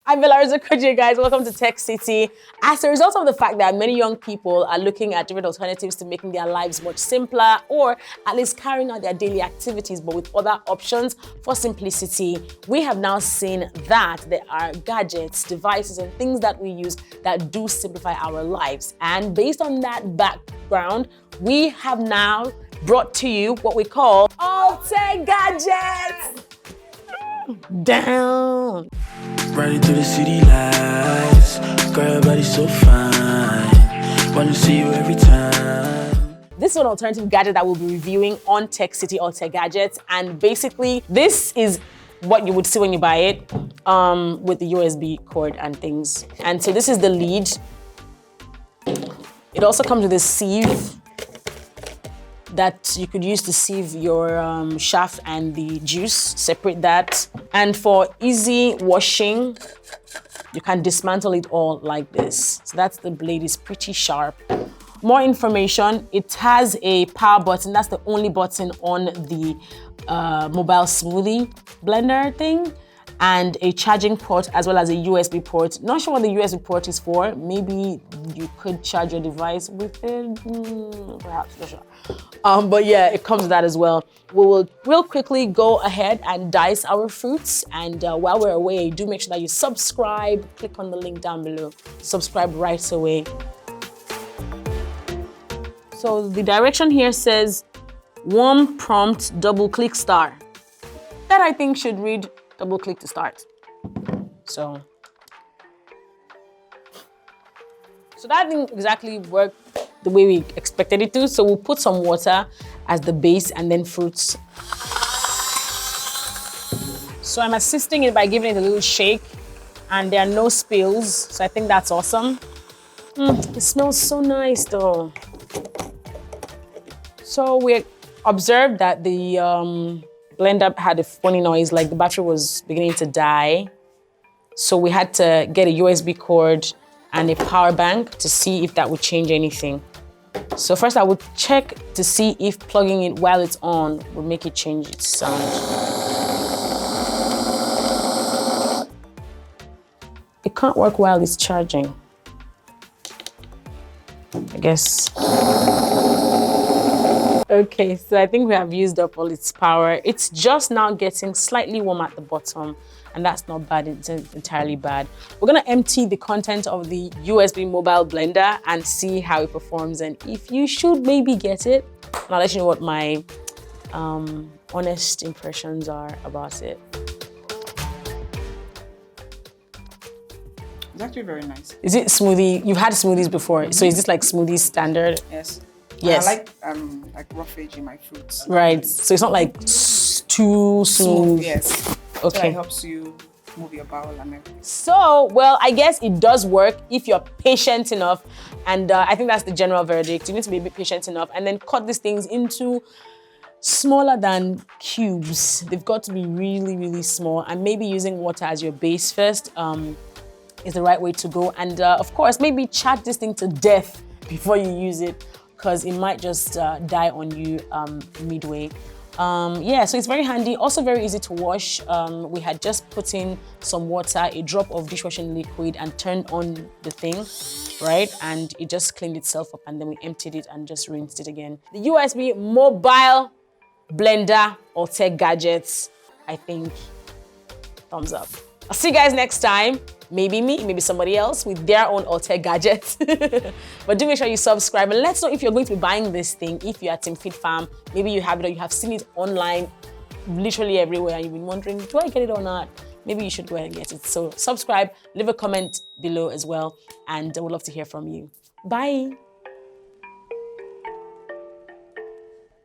I'm Belarza Koje, guys. Welcome to Tech City. As a result of the fact that many young people are looking at different alternatives to making their lives much simpler, or at least carrying out their daily activities, but with other options for simplicity, we have now seen that there are gadgets, devices, and things that we use that do simplify our lives. And based on that background, we have now brought to you what we call Alté gadgets. Down. Riding through the city lights, girl, your body's so fine. Wanna see you every time. This is an alternative gadget that we'll be reviewing on TechCity Alté gadgets, and basically this is what you would see when you buy it, with the USB cord and things. And so this is the lead. It also comes with a sieve that you could use to sieve your shaft and the juice, separate that. And for easy washing, you can dismantle it all like this. So that's the blade, is pretty sharp. More information, it has a power button. That's the only button on the mobile smoothie blender thing, and a charging port as well as a USB port. Not sure what the USB port is for. Maybe you could charge your device with it, perhaps, not sure. But yeah, it comes with that as well. We will real quickly go ahead and dice our fruits. And while we're away, do make sure that you subscribe. Click on the link down below. Subscribe right away. So the direction here says, warm prompt, double click star. That I think should read double click to start. So that didn't exactly work the way we expected it to. So we'll put some water as the base and then fruits. So I'm assisting it by giving it a little shake, and there are no spills. So I think that's awesome. It smells so nice though. So we observed that the blender had a funny noise, like the battery was beginning to die. So we had to get a USB cord and a power bank to see if that would change anything. So first I would check to see if plugging it while it's on would make it change its sound. It can't work while it's charging, I guess. Okay, so I think we have used up all its power. It's just now getting slightly warm at the bottom, and that's not bad, it's entirely bad. We're gonna empty the content of the USB mobile blender and see how it performs, and if you should maybe get it, and I'll let you know what my honest impressions are about it. It's actually very nice. Is it smoothie? You've had smoothies before, so is this like smoothie standard? Yes. Yes. I like roughage in my fruits. Right, so it's not like too smooth. Yes. Okay. So it helps you move your bowel and everything. So, well, I guess it does work if you're patient enough. And I think that's the general verdict. You need to be a bit patient enough and then cut these things into smaller than cubes. They've got to be really, really small, and maybe using water as your base first is the right way to go. And of course, maybe chat this thing to death before you use it, because it might just die on you midway. Yeah, so it's very handy, also very easy to wash. We had just put in some water, a drop of dishwashing liquid, and turned on the thing, right? And it just cleaned itself up, and then we emptied it and just rinsed it again. The USB mobile blender Alté gadgets, I think, thumbs up. I'll see you guys next time. Maybe me, maybe somebody else with their own Alté gadgets. But do make sure you subscribe, and let's know if you're going to be buying this thing. If you're at Team Fit Farm, maybe you have it or you have seen it online, literally everywhere, and you've been wondering, do I get it or not? Maybe you should go ahead and get it. So subscribe, leave a comment below as well, and I would love to hear from you. Bye.